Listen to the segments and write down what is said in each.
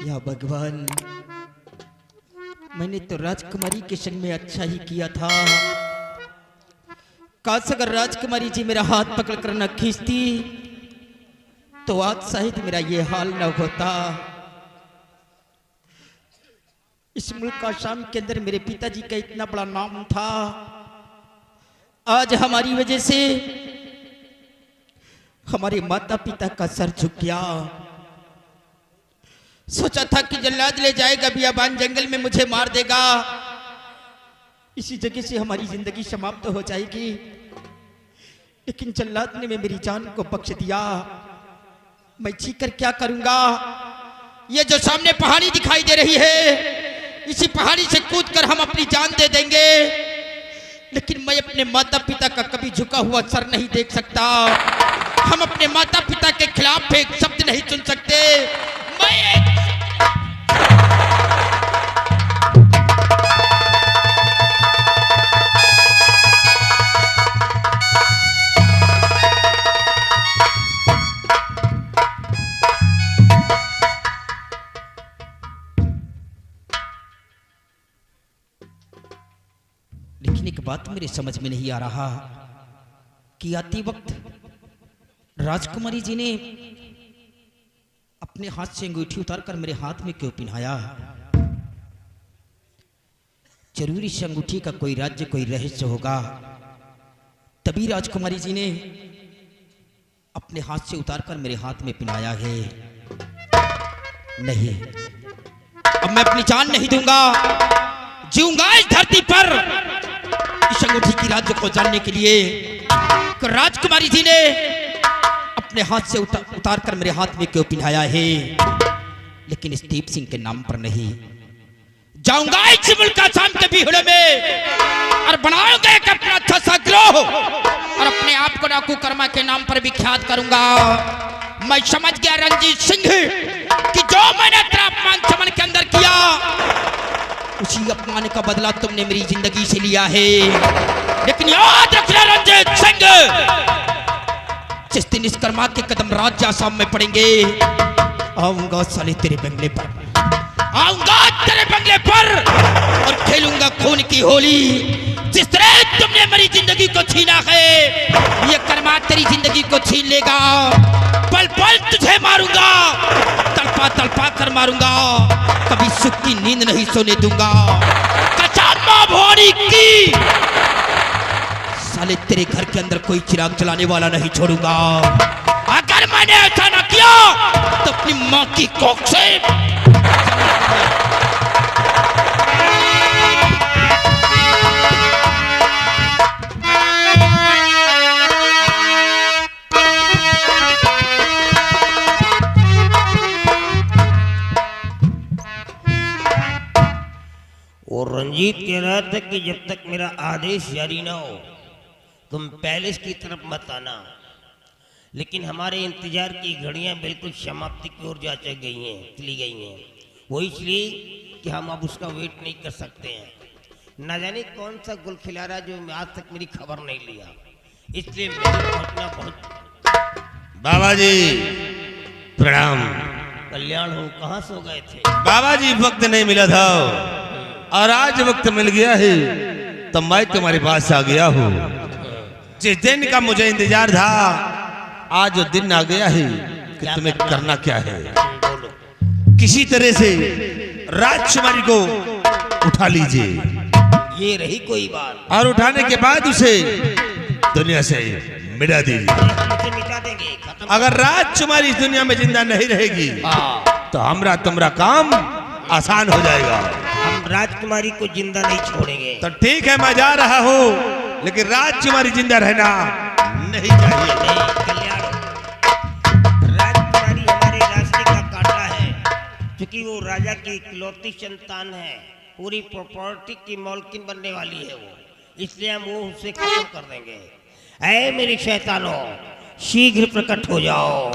या भगवान, मैंने तो राजकुमारी के संग में अच्छा ही किया था। काश अगर राजकुमारी जी मेरा हाथ पकड़कर न खींचती तो आज शायद मेरा ये हाल न होता। इस मुल्क आसाम के अंदर मेरे पिताजी का इतना बड़ा नाम था, आज हमारी वजह से हमारे माता पिता का सर झुक गया। सोचा था कि जल्लाद ले जाएगा बियाबान जंगल में मुझे मार देगा, इसी जगह से हमारी जिंदगी समाप्त हो जाएगी, लेकिन जल्लाद ने मेरी जान को बख्श दिया। मैं चीकर क्या करूंगा? ये जो सामने पहाड़ी दिखाई दे रही है, इसी पहाड़ी से कूदकर हम अपनी जान दे देंगे, लेकिन मैं अपने माता पिता का कभी झुका हुआ सर नहीं देख सकता। हम अपने माता पिता के खिलाफ एक शब्द नहीं सुन सकते। मैं लेकिन एक बात मेरे समझ में नहीं आ रहा कि आते वक्त राजकुमारी जी ने अपने हाथ से अंगूठी उतारकर मेरे हाथ में क्यों पहनाया? जरूर इस अंगूठी का कोई राज्य, कोई रहस्य होगा, तभी राजकुमारी जी ने अपने हाथ से उतारकर मेरे हाथ में पहनाया है। नहीं, अब मैं अपनी जान नहीं दूंगा, जीऊंगा इस धरती पर इस अंगूठी की राज्य को जानने के लिए। राजकुमारी जी ने अपने हाथ से उतार कर मेरे हाथ में क्यों पहनाया है, लेकिन स्टीव सिंह के नाम पर नहीं। जाऊंगा इस मुल्क आसाम के बीहड़े में और बनाऊंगा एक अपना अच्छा सा ग्रोह और अपने आप को डाकू कर्मा के नाम पर विख्यात करूंगा। मैं समझ गया रंजीत सिंह कि जो मैंने तेरा अपमान चमन के अंदर किया, उसी अपमान का बदला तुमने मेरी जिंदगी से लिया है। लेकिन याद रखना रंजीत सिंह, जिस दिन इस कर्मा के कदम राज्य आसाम में पड़ेंगे, आऊंगा साले तेरे बंगले पर, आऊंगा तेरे बंगले पर और खेलूंगा खून की होली। जिस तरह तुमने मेरी जिंदगी को छीना है, ये कर्मा तेरी जिंदगी को छीन लेगा। पल पल तुझे मारूंगा, तड़पा तड़पा कर मारूंगा, कभी सुख की नींद नहीं सोने दूंगा। कसम मां भवानी की, साले तेरे घर के अंदर कोई चिराग जलाने वाला नहीं छोड़ूंगा। अगर मैंने ऐसा ना किया तो अपनी मां की कोख से और रंजीत कह रहा था कि जब तक मेरा आदेश जारी ना हो तुम पैलेस की तरफ मत आना। लेकिन हमारे इंतजार की घड़ियां बिल्कुल समाप्ति की ओर जा चली गई हैं। वो इसलिए कि हम अब उसका वेट नहीं कर सकते हैं। न जाने कौन सा गुल खिला रहा जो आज तक मेरी खबर नहीं लिया, इसलिए मेरे पहुंचना बहुत। बाबा जी प्रणाम। कल्याण हो, कहाँ सो गए थे? बाबा जी वक्त नहीं मिला था और आज वक्त मिल गया है तो मैं तुम्हारे पास आ गया हूँ। जिस दिन का मुझे इंतजार था, आज वो दिन आ गया है कि तुम्हें करना क्या है। किसी तरह से राजकुमारी को उठा लीजिए। ये रही कोई बात? और उठाने के बाद उसे दुनिया से मिटा दीजिए। मिटा देंगे, खत्म। अगर राजकुमारी इस दुनिया में जिंदा नहीं रहेगी तो हमरा तुम्हारा काम आसान हो जाएगा। हम राजकुमारी को जिंदा नहीं छोड़ेंगे। तो ठीक है, मैं जा रहा हूँ, लेकिन राजकुमारी जिंदा रहना नहीं चाहिए। नहीं, कल्याण, राजकुमारी हमारे रास्ते का कांटा है, क्योंकि वो राजा की इकलौती संतान है। पूरी प्रॉपर्टी की मालकिन बनने वाली है वो, इसलिए हम वो उसे खत्म कर देंगे। ऐ मेरी शैतानों, शीघ्र प्रकट हो जाओ।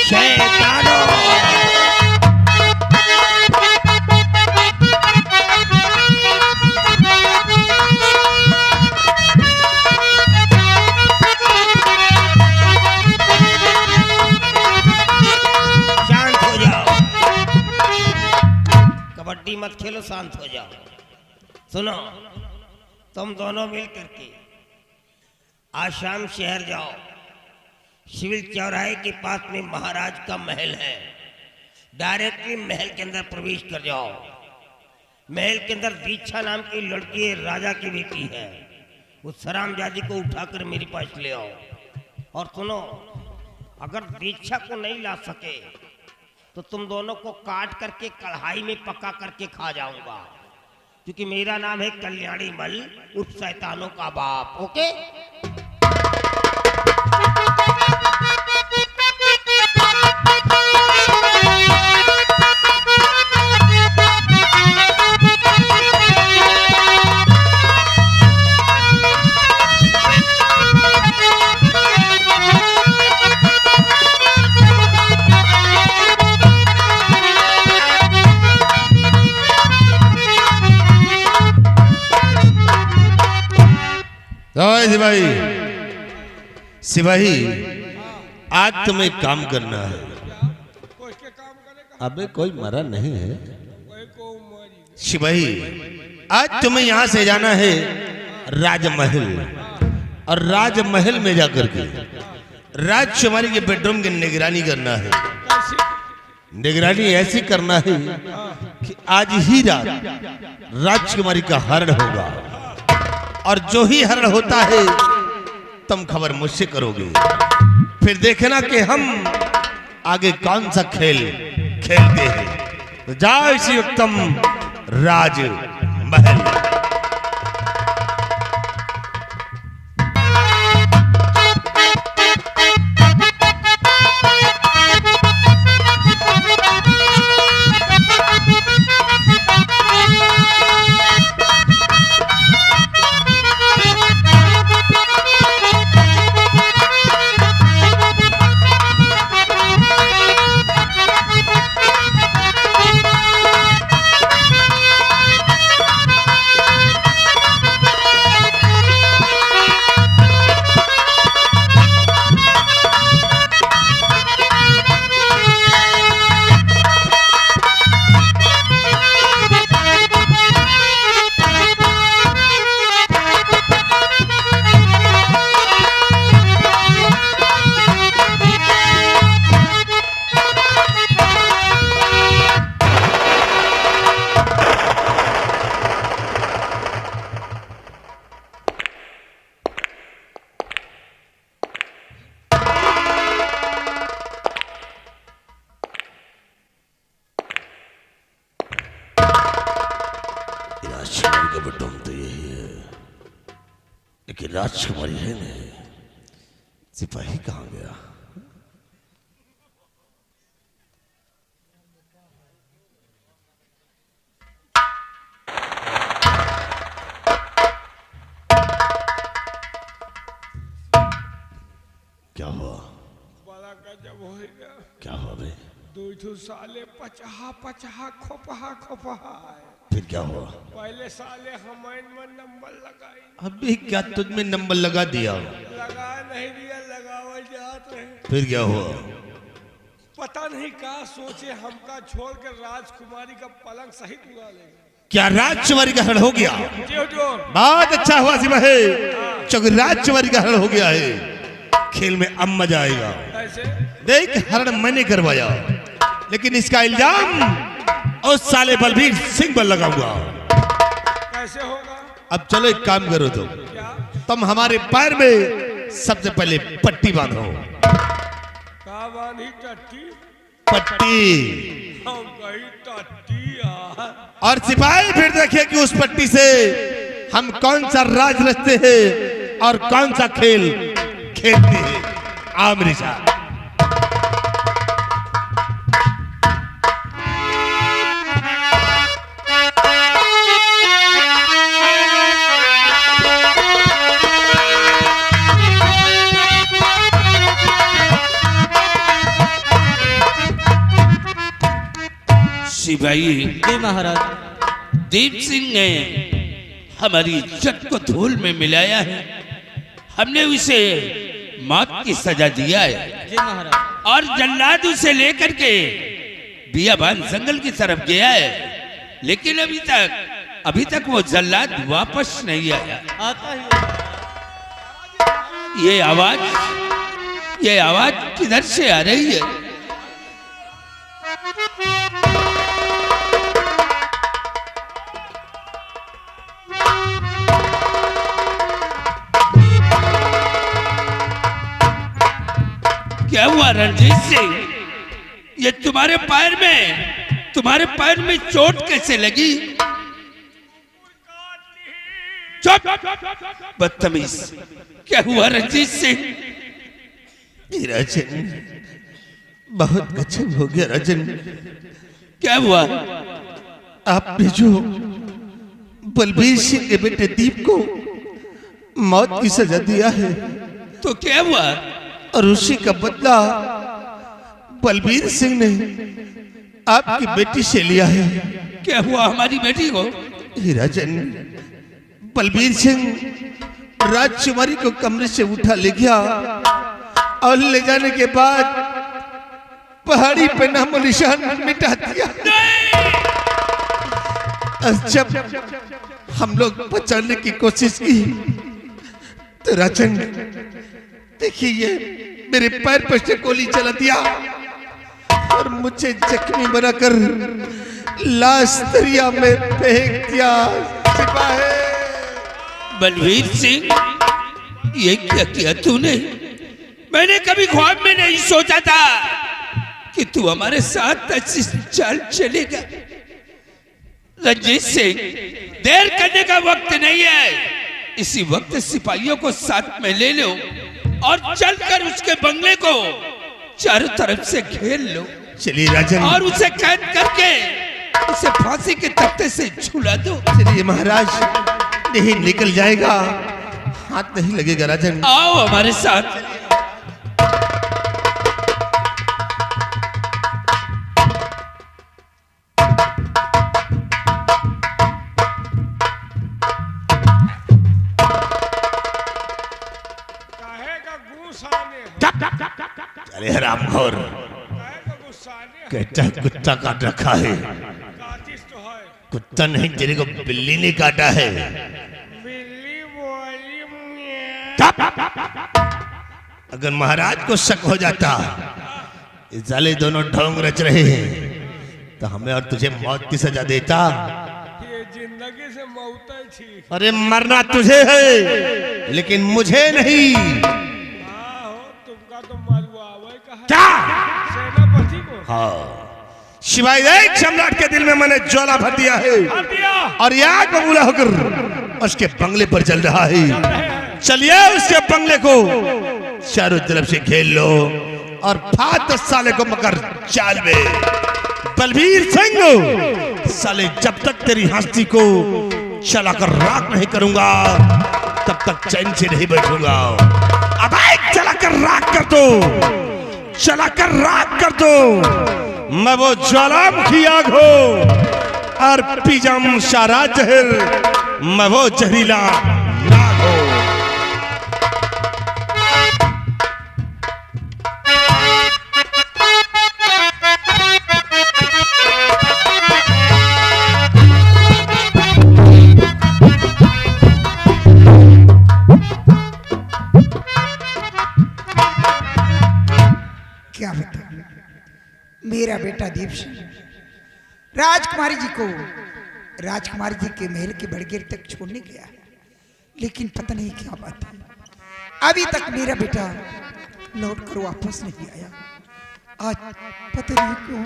शैतानों, मत खेलो, शांत हो जाओ। सुनो, तुम दोनों मिल करके आज शाम शहर जाओ। सिविल चौराहे के पास में महाराज का महल है, डायरेक्टली महल के अंदर प्रवेश कर जाओ। महल के अंदर दीक्षा नाम की लड़की है, राजा की बेटी है। उस सरामजादी को उठाकर मेरे पास ले आओ। और सुनो, अगर दीक्षा को नहीं ला सके तो तुम दोनों को काट करके कढ़ाई में पका करके खा जाऊंगा, क्योंकि मेरा नाम है कल्याणी मल उर्फ शैतानों का बाप। ओके? सिपाही, सिपाही, आज तुम्हें एक काम करना है। अबे कोई मरा नहीं है सिपाही। आज तुम्हें यहाँ से जाना है राजमहल, और राजमहल में जाकर के राजकुमारी के बेडरूम की निगरानी करना है। निगरानी ऐसी करना है कि आज ही रात राजकुमारी का हरण होगा, और जो ही हरण होता है तुम खबर मुझसे करोगे। फिर देखना कि हम आगे कौन सा खेल खेलते हैं। तो जाओ इसी वक्त तुम राजमहल। राजकुमारी का बेडरूम तो यही है, लेकिन राजकुमारी है नहीं। सिपाही कहाँ गया? क्या हुआ? बड़ा गजब होएगा। क्या हुआ बे? दो साले पचहा पचहा खोपहा खोपहा। फिर क्या हुआ? पहले साले हमारे में नंबर लगाई। अभी क्या तुझमें नंबर लगा दिया? लगा नहीं दिया, लगावल जात रहे। फिर क्या हुआ? पता नहीं क्या सोचे, हमका छोड़ कर राजकुमारी का पलंग सहित उड़ा लेगा। क्या राजकुमारी का हरण हो गया? जो जो बहुत अच्छा हुआ सिपाही, क्योंकि राजकुमारी का हरण हो गया है। खेल में अब मजा आएगा। ऐसे देख, हरण मैंने करवाया, लेकिन इसका इल्जाम उस साले बलबीर सिंह पर लगाऊंगा। कैसे होगा? अब चलो एक काम करो, क्या? तुम हमारे पैर में सबसे पहले पट्टी बांधो। का बांधी? टट्टी? पट्टी। हम कही टट्टी यार। और सिपाही फिर देखे कि उस पट्टी से हम कौन सा राज रचते हैं और कौन सा खेल खेलते हैं। आओ मेरे साथ। सिपाही जी महाराज। दीप सिंह ने हमारी इज्जत को धूल में मिलाया है। हमने उसे मौत की सजा दिया है, जी महाराज। और जल्लाद उसे लेकर के बियाबान जंगल की तरफ गया है। लेकिन अभी तक वो जल्लाद वापस नहीं आया। आता ही ये आवाज किधर से आ रही है? क्या हुआ रणजीत सिंह? ये तुम्हारे पैर में चोट कैसे लगी? चुप! बदतमीज! क्या हुआ रणजीत सिंह? राजन, बहुत गजब हो गया राजन। क्या हुआ? आपने जो बलबीर सिंह के बेटे दीप को मौत की सजा दिया है, तो क्या हुआ? और उसी का बदला बलबीर सिंह ने आपकी बेटी से लिया है। क्या हुआ हमारी बेटी को? राजन, बलबीर सिंह राजकुमारी को कमरे से उठा ले गया और ले जाने के बाद पहाड़ी पे नामो निशान मिटा दिया। जब हम लोग बचाने की कोशिश की तो राजन देखिए मेरे पैर पर से गोली चला दिया और मुझे जख्मी बनाकर लाश दरिया में फेंक दिया। सिपाही बलबीर सिंह, ये क्या किया तूने? मैंने कभी ख्वाब में नहीं सोचा था कि तू हमारे साथ ऐसी चाल चलेगा। रंजीत सिंह, देर करने का वक्त नहीं है। इसी वक्त सिपाहियों को साथ में ले लो और चलकर उसके बंगले को चारों तरफ से घेर लो। चलिए राजन। और उसे कैद करके उसे फांसी के तख्ते से झूला दो। चलिए महाराज, नहीं निकल जाएगा, हाथ नहीं लगेगा राजन। आओ हमारे साथ। अरे हरामखोर, कहता कुत्ता काट रखा है। कुत्ता नहीं, तेरे को बिल्ली ने काटा है। अगर महाराज को शक हो जाता इस साले दोनों ढोंग रच रहे हैं तो हमें और तुझे मौत की सजा देता। ये जिंदगी से मौत थी। अरे मरना तुझे है लेकिन मुझे नहीं। तुमका तो मालूम है क्या? सेनापति को। हाँ, शिवाय एक सम्राट के दिल में मैंने ज्वाला भर दिया है और याद बबूला होकर उसके बंगले पर चल रहा है। चलिए उसके बंगले को चारों तरफ से घेर लो और फात साले को मकर चाल में। बलबीर सिंह, साले जब तक तेरी हस्ती को चलाकर राख नहीं करूंगा तब तक चैन से नहीं बैठूंगा। अब चलाकर राख कर दो, चलाकर राख कर दो। मैं वो ज्वालामुखी आग हो और पीजम शारा जहर, मैं वो जहरीला नाग हो। क्या बता, मेरा बेटा दीप सिंह राजकुमारी जी को राजकुमारी जी के महल के बड़गेर तक छोड़ने गया, लेकिन पता नहीं क्या बात है, अभी तक मेरा बेटा लौट कर वापस नहीं आया। आज पता नहीं क्यों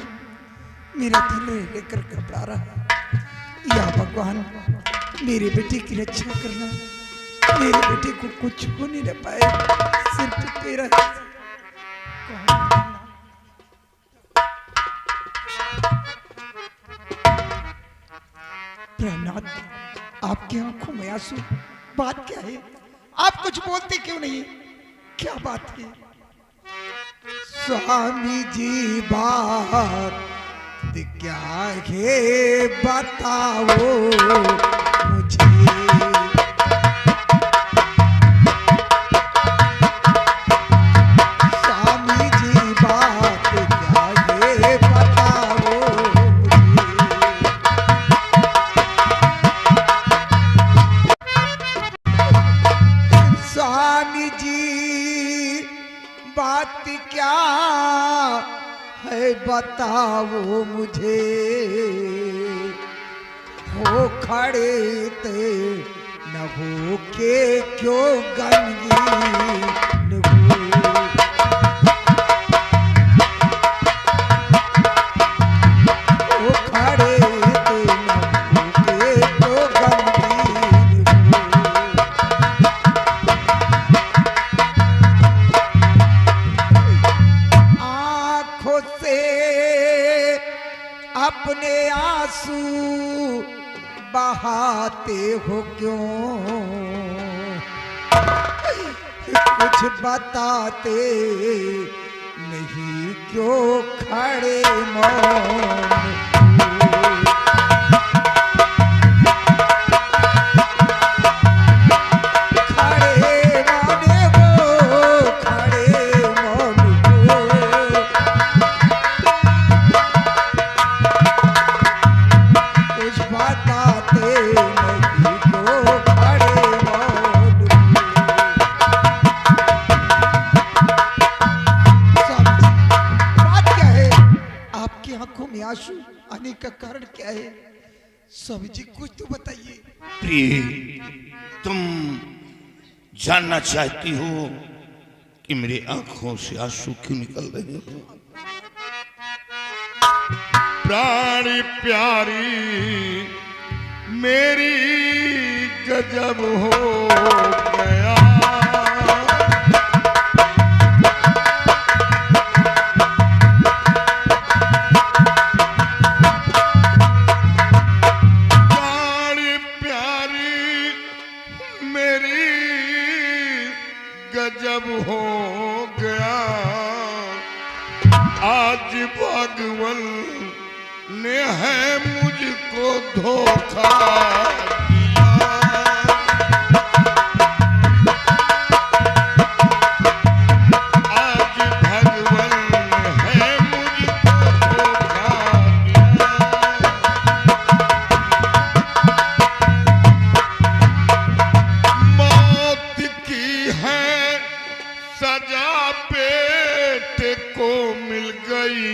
मेरा दिल लेकर घबरा रहा है। या भगवान, मेरे बेटे की रक्षा करना, मेरे बेटे को कुछ होने न पाए, सिर्फ तेरा प्रहलाद, आपकी आंखों में आंसू, बात क्या है? आप कुछ बोलते क्यों नहीं? क्या बात है? स्वामी जी बात क्या है बताओ मुझे। स्वामी जी बात क्या है बताओ मुझे। बात क्या है बताओ मुझे, हो खड़े थे न हो के क्यों गमगीन हो। हो खड़े थे न हो के क्यों गमगीन हो। आँखों से अपने आंसू बहाते हो क्यों, कुछ बताते नहीं क्यों खड़े मौन। खड़े मौन हो, खड़े मौन हो। कुछ बताते नहीं क्यों खड़े मौन हो। बात क्या है? आपकी आंखों में आंसू आने का कारण क्या है? स्वामी जी कुछ तो बताइए। प्रिय, तुम जानना चाहती हो कि मेरी आंखों से आंसू क्यों निकल रहे हैं? प्राणी प्यारी मेरी गजब हो गया, प्राणी प्यारी मेरी गजब हो गया। आज भगवान ने है मुझको धोखा दिया। आज भगवान ने है मुझको धोखा दिया। मौत की है सजा बेटे को मिल गई।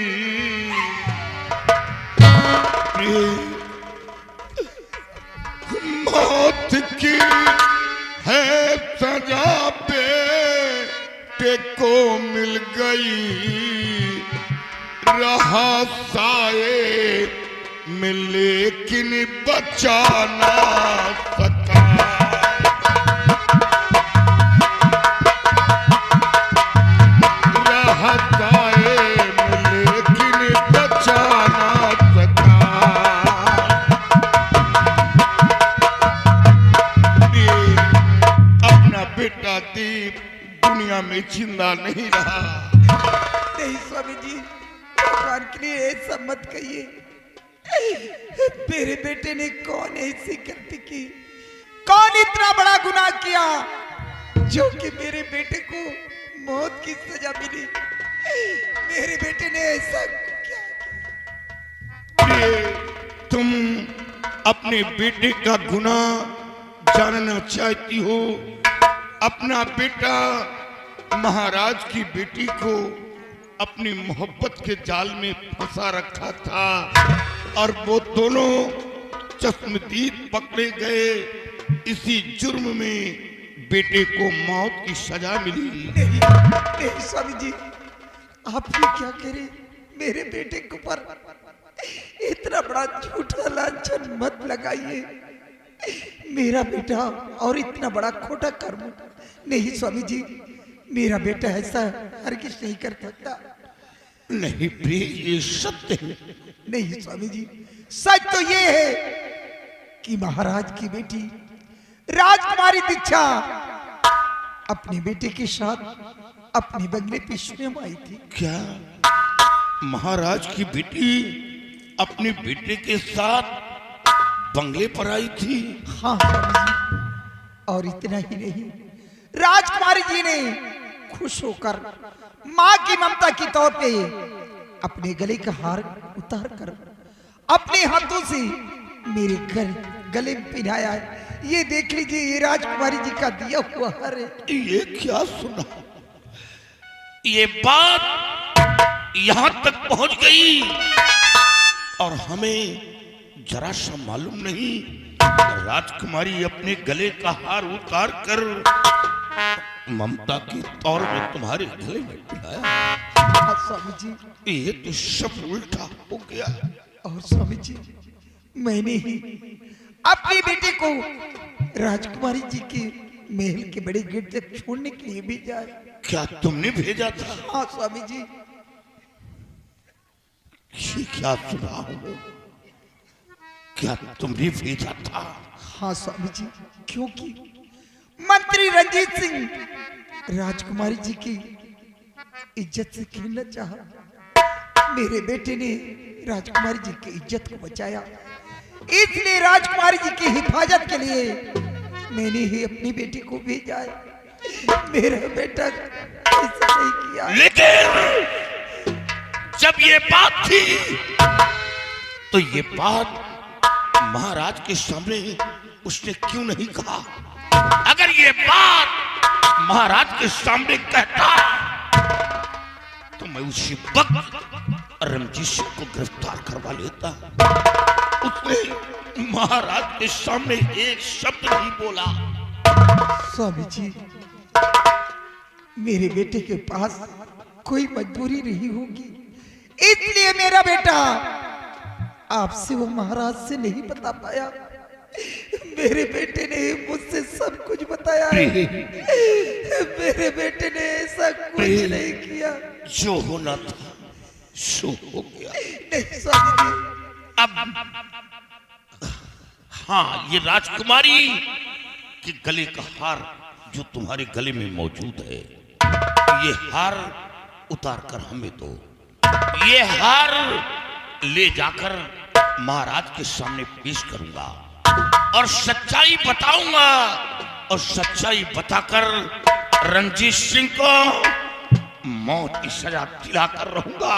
मौत की है सजा बेटे को मिल गई। रहा साए में लेकिन बचा ना सका। रहा साए में लेकिन बचा ना सका। अपना बेटा दीप दुनिया में जिंदा नहीं रहा। नहीं स्वामी जी, भगवान के लिए ऐसा मत कहिए। मेरे बेटे ने कौन ऐसी गलती की, कौन इतना बड़ा गुनाह किया जो कि मेरे बेटे को मौत की सजा मिली? मेरे बेटे ने ऐसा क्या ये तुम अपने बेटे का गुनाह जानना चाहती हो? अपना बेटा महाराज की बेटी को अपनी मोहब्बत के जाल में फंसा रखा था और वो दोनों चश्मदीद पकड़े गए। इसी जुर्म में बेटे को मौत की सजा मिली। नहीं स्वामी जी, आप ये क्या कह रहे? मेरे बेटे के ऊपर इतना बड़ा झूठा लांछन मत लगाइए। मेरा बेटा और इतना बड़ा खोटा कर्म नहीं स्वामी जी, मेरा बेटा ऐसा हरगिज नहीं कर सकता। नहीं प्रिय, ये सत्य है। नहीं स्वामी जी, सच तो ये है कि महाराज की बेटी राजकुमारी दीक्षा अपने बेटे के साथ अपने बंगले पे स्वयं आई थी। क्या महाराज की बेटी अपने बेटे के साथ बंगले पर आई थी? हाँ स्वामी जी, और इतना ही नहीं, राजकुमारी जी ने खुश होकर माँ की ममता की तौर पे अपने गले का हार उतार कर अपने हाथों से मेरे गले में पहनाया है। ये देख लीजिए, ये राजकुमारी जी का दिया हुआ हार है। ये क्या सुना? ये बात यहां तक पहुंच गई और हमें जरा सा मालूम नहीं, राजकुमारी अपने गले का हार उतार कर ममता के तौर में तुम्हारे गले में पिलाया। स्वामी जी, ये तो सब उल्टा हो गया। और स्वामी जी, मैंने ही अपनी बेटी को राजकुमारी जी के महल के बड़े गेट तक छोड़ने के लिए भेजा है। क्या तुमने भेजा था? हाँ स्वामी जी। ये क्या सुना हूं? क्या तुमने भेजा था? हाँ स्वामी जी, क्योंकि मंत्री रंजीत सिंह राजकुमारी जी की इज्जत से खेलना चाहा। मेरे बेटे ने राजकुमारी जी की इज्जत को बचाया, इसलिए राजकुमारी जी की हिफाजत के लिए मैंने ही अपनी बेटी को भेजा है। मेरा बेटा ऐसा नहीं किया। लेकिन जब ये बात थी तो ये बात महाराज के सामने उसने क्यों नहीं कहा? अगर ये बात महाराज के सामने कहता तो मैं उसी वक्त रंजीत सिंह को गिरफ्तार करवा लेता। उसने महाराज के सामने एक शब्द नहीं बोला। स्वामी जी, मेरे बेटे के पास कोई मजबूरी नहीं होगी, इसलिए मेरा बेटा आपसे वो महाराज से नहीं बता पाया। मेरे बेटे ने मुझसे सब कुछ बताया है। मेरे बेटे ने ऐसा कुछ नहीं किया। जो होना था सो हो गया। नहीं स्वामी जी। अब हाँ, ये राजकुमारी के गले का हार जो तुम्हारे गले में मौजूद है, ये हार उतार कर हमें दो। ये हार ले जाकर महाराज के सामने पेश करूंगा और सच्चाई बताऊंगा, और सच्चाई बताकर रंजीत सिंह को मौत की सजा दिलाकर रहूंगा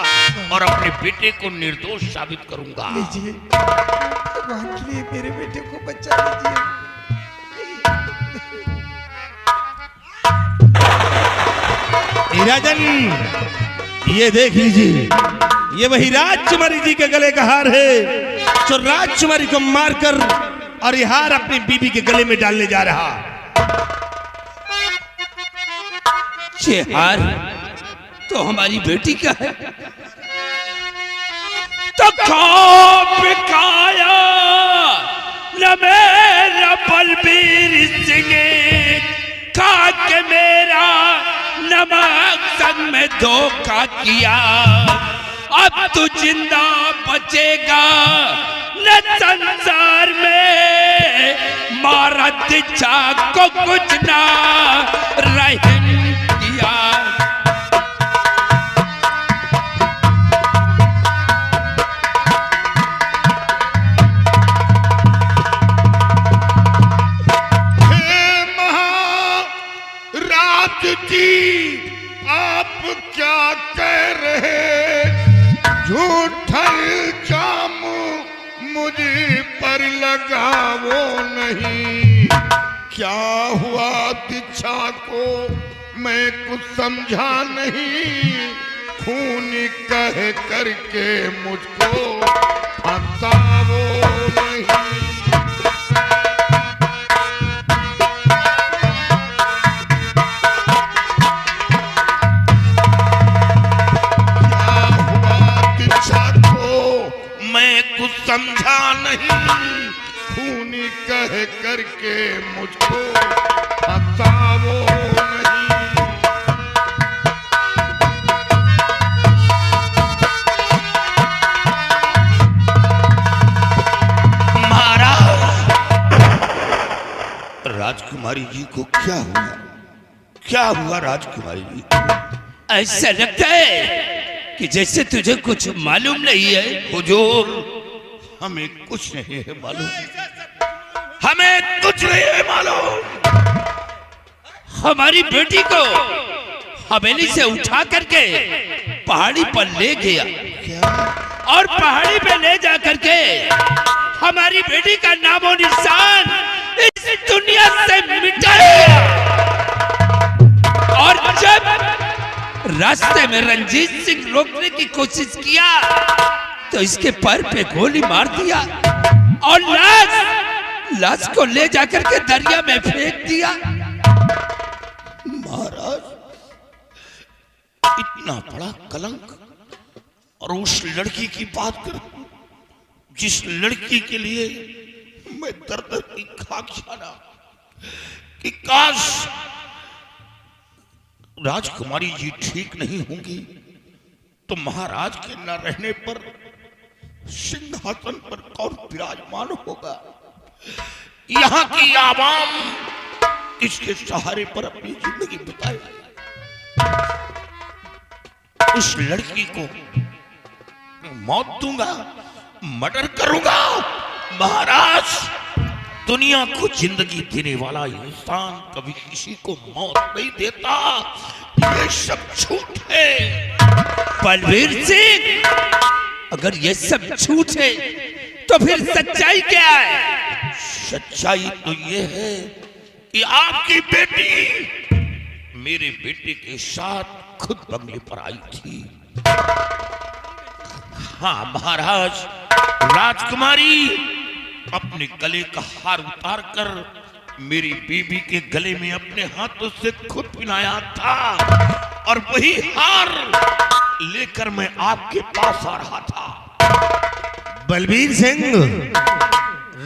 और अपने बेटे को निर्दोष साबित करूंगा। लीजिए, भगवान के लिए मेरे बेटे को बचा लीजिए। राजन, ये देख लीजिए, ये वही राजकुमारी जी के गले का हार है जो राजकुमारी को मारकर और ये हार अपनी बीबी के गले में डालने जा रहा। ये हार तो हमारी बेटी का है। तो काया न मेरा बलबीर सिंह खा के मेरा नमक संग में धोखा किया। अब तू जिंदा बचेगा न संसार में, मारा दिच्छा को कुछ ना रहम किया। जी, आप क्या कह रहे? झूठा इल्जाम मुझे पर लगाओ नहीं। क्या हुआ दीक्षा को मैं कुछ समझा नहीं। खून कह करके मुझको फंसाओ नहीं। समझा नहीं, खूनी कह करके मुझको फंसाओ नहीं। महाराज, राजकुमारी जी को क्या हुआ? क्या हुआ राजकुमारी जी? ऐसा लगता है कि जैसे तुझे कुछ मालूम नहीं है। हुजूर, हमें कुछ नहीं है मालूम। हमें कुछ नहीं है मालूम। हमारी बेटी को हवेली से उठा करके पहाड़ी पर ले गया। क्या? और पहाड़ी पे ले जा करके हमारी बेटी का नामो निशान इस दुनिया से मिटा दिया। और जब रास्ते में रंजीत सिंह रोकने की कोशिश किया तो इसके पैर पे गोली मार दिया और लाश को ले जाकर के दरिया में फेंक दिया। महाराज, इतना बड़ा कलंक, और उस लड़की की बात कर, जिस लड़की के लिए मैं दर की खाक जाना कि काश राजकुमारी जी ठीक नहीं होंगी तो महाराज के न रहने पर सिंहासन पर कौन विराजमान होगा। यहां की आवाम किसके सहारे पर अपनी जिंदगी बिताएगी। उस लड़की को मौत दूंगा, मर्डर करूंगा। महाराज, दुनिया को जिंदगी देने वाला इंसान कभी किसी को मौत नहीं देता। ये सब झूठ है। बलबीर सिंह, अगर ये सब झूठ है तो फिर सच्चाई क्या है? सच्चाई तो ये है कि आपकी बेटी मेरे बेटे के साथ खुद बंगले पर आई थी। हाँ महाराज, राजकुमारी अपने गले का हार उतार कर मेरी बीबी के गले में अपने हाथों से खुद पहनाया था और वही हार लेकर मैं आपके पास आ रहा था। बलबीर सिंह,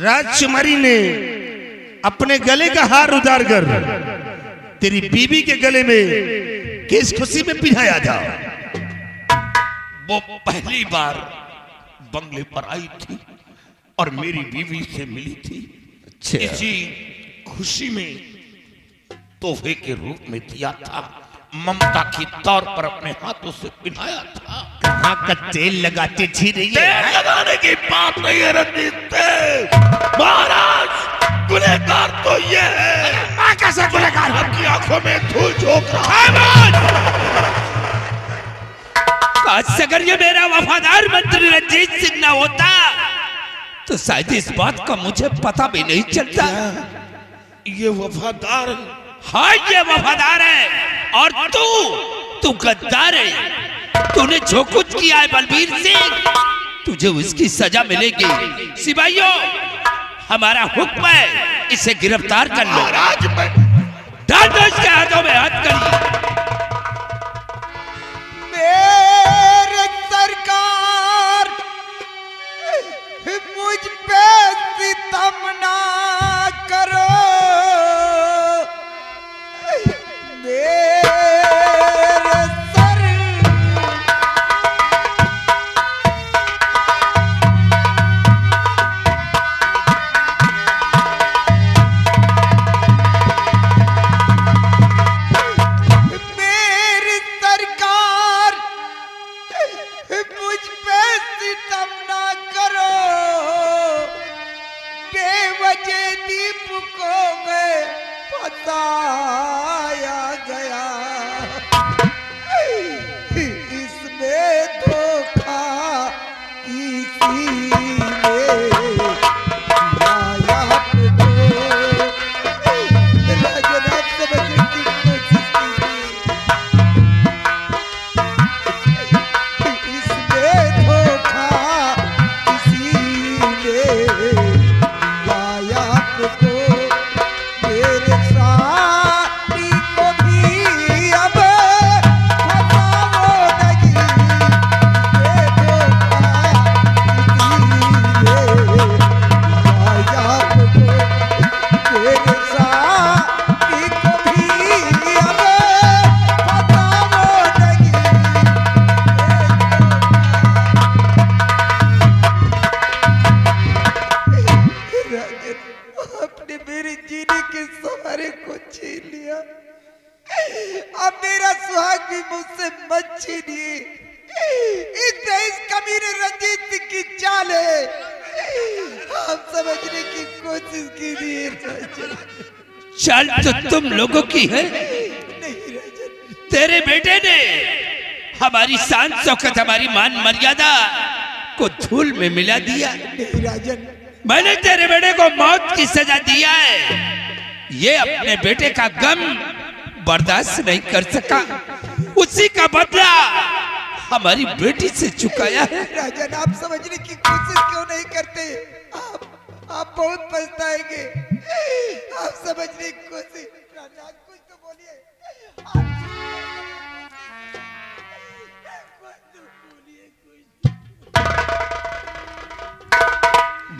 राजकुमारी ने अपने गले का हार उतार कर तेरी बीबी के गले में किस खुशी में पहनाया था? वो पहली बार बंगले पर आई थी और मेरी बीवी से मिली थी। इसी खुशी में तोहफे के रूप में दिया था, ममता के तौर पर अपने हाथों से पहनाया था। कहाँ का तेल लगाते थी रही तेल लगाने की बात नहीं है रंजीत। महाराज, गुनहगार तो ये है। मैं कैसे गुनहगार हूं? आपकी आंखों में धूल झोंक रहा है। काश अगर ये मेरा वफादार मंत्री रंजीत सिंह ना होता तो शायद इस बात का मुझे पता भी नहीं चलता। ये वफादार, हाँ ये वफादार है और तू गद्दार है। तूने जो कुछ किया है बलबीर सिंह, तुझे उसकी सजा मिलेगी। सिपाहियों, हमारा हुक्म है, इसे गिरफ्तार कर लो। महाराज मैं डाल दो इसके हाथों में, हाथ करिए। मेरे सरकार मुझ पे सितम ना करो। मेरे सर मेरी सरकार मुझ पे सितम ना करो। बेवजह दीपकों में फसाया गया। इसमें धोखा इसी में लाया आपको। राजनाथ समझने की कोशिश कीजिए। इसमें धोखा इसी में लाया आपको। मेरे साथी को भी अब फसाओ नहीं। ये धोखा इसी में लाया आपको। मेरे साथी को भी अब फसाओ नहीं। आपने मेरे जीने के सहारे को छीन लिया। अब मेरा सुहाग भी मुझसे मत छीनिए। इस कमीने रंजीत सिंह की चाल है। आप समझने की कोशिश कीजिए। चाल तो तुम लोगों की है। नहीं राजन, तेरे बेटे ने हमारी शान शौकत, हमारी मान मर्यादा को धूल में मिला दिया। नहीं राजन, मैंने तेरे बेटे को मौत की सजा दिया है। ये अपने बेटे का गम बर्दाश्त नहीं कर सका। खुशी का बदला हमारी बेटी से चुकाया है। राजन, आप समझने की कोशिश क्यों नहीं करते? आप बहुत पछताएंगे। आप समझने की कोशिश। राजा, कुछ तो बोलिए।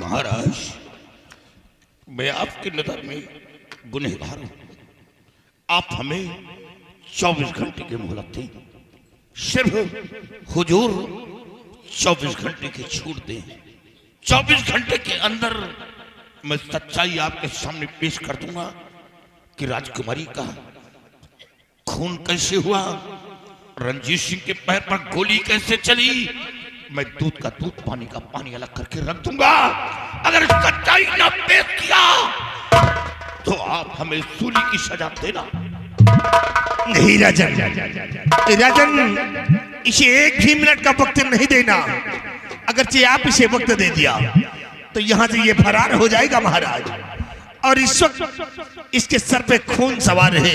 महाराज, मैं आपकी नजर में गुनहगार हूं। आप हमें 24 घंटे की मोहलत दें। सिर्फ हुजूर 24 घंटे की छूट दें। 24 घंटे के अंदर मैं सच्चाई आपके सामने पेश कर दूंगा कि राजकुमारी का खून कैसे हुआ, रंजीत सिंह के पैर पर गोली कैसे चली। मैं दूध का दूध, पानी का पानी अलग करके रख दूंगा। अगर सच्चाई ना पेश किया तो आप हमें सूली की सजा देना। नहीं राजन, राजन, इसे एक भी मिनट का वक्त नहीं देना। अगरचे आप इसे वक्त दे दिया तो यहां से ये फरार हो जाएगा महाराज। और इस वक्त इसके सर पे खून सवार है।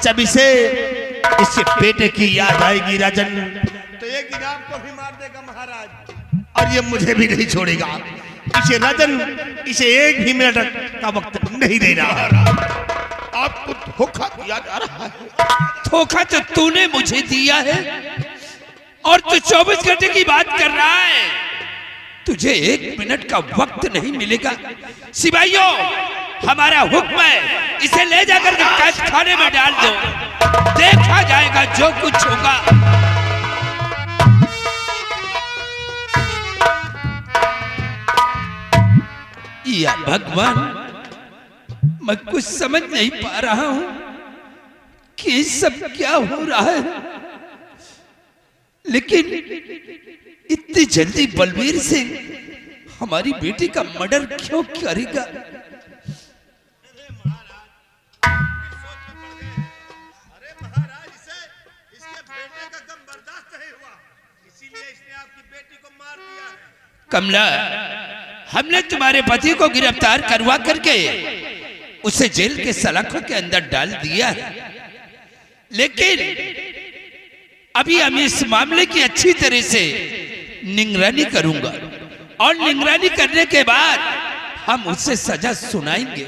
जब इसके बेटे की याद आएगी राजन, तो एक दिन आपको भी मार देगा महाराज, और ये मुझे भी नहीं छोड़ेगा। इसे राजन, इसे एक भी मिनट का वक्त नहीं देना। आपको धोखा दिया जा रहा है। धोखा तो तूने मुझे दिया है, और तू 24 घंटे की बात कर रहा है। तुझे 1 मिनट का वक्त नहीं मिलेगा। सिपाहियों, हमारा हुक्म है, इसे ले जाकर के कैद खाने में डाल दो। देखा जाएगा जो कुछ होगा। या भगवान, मैं कुछ समझ नहीं पा रहा हूं कि ये सब क्या हो रहा है। लेकिन इतनी जल्दी बलबीर सिंह हमारी बेटी का मर्डर क्यों करेगा? कमला, हमने तुम्हारे पति को गिरफ्तार करवा करके उसे जेल के सलाखों के अंदर डाल दिया है, लेकिन अभी हम इस मामले की अच्छी तरह से निगरानी करूंगा, और निगरानी करने के बाद हम उसे सजा सुनाएंगे।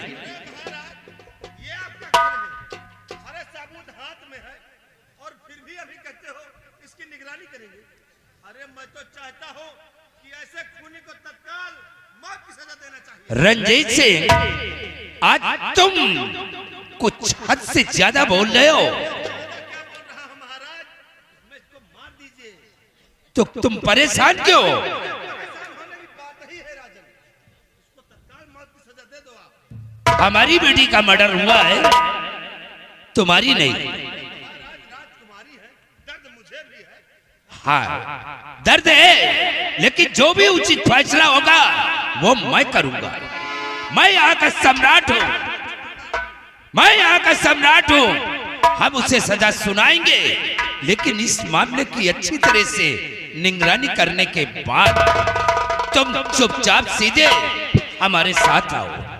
रंजीत सिंह, आज तुम कुछ हद से ज्यादा बोल रहे हो। तो तुम परेशान क्यों? हमारी बेटी का मर्डर हुआ है, तुम्हारी नहीं। हाँ, दर्द है, लेकिन जो भी उचित फैसला होगा वो मैं करूंगा। मैं यहाँ का सम्राट हूं, मैं यहाँ का सम्राट हूं। हम उसे सजा सुनाएंगे, लेकिन इस मामले की अच्छी तरह से निगरानी करने के बाद तुम चुपचाप सीधे हमारे साथ आओ।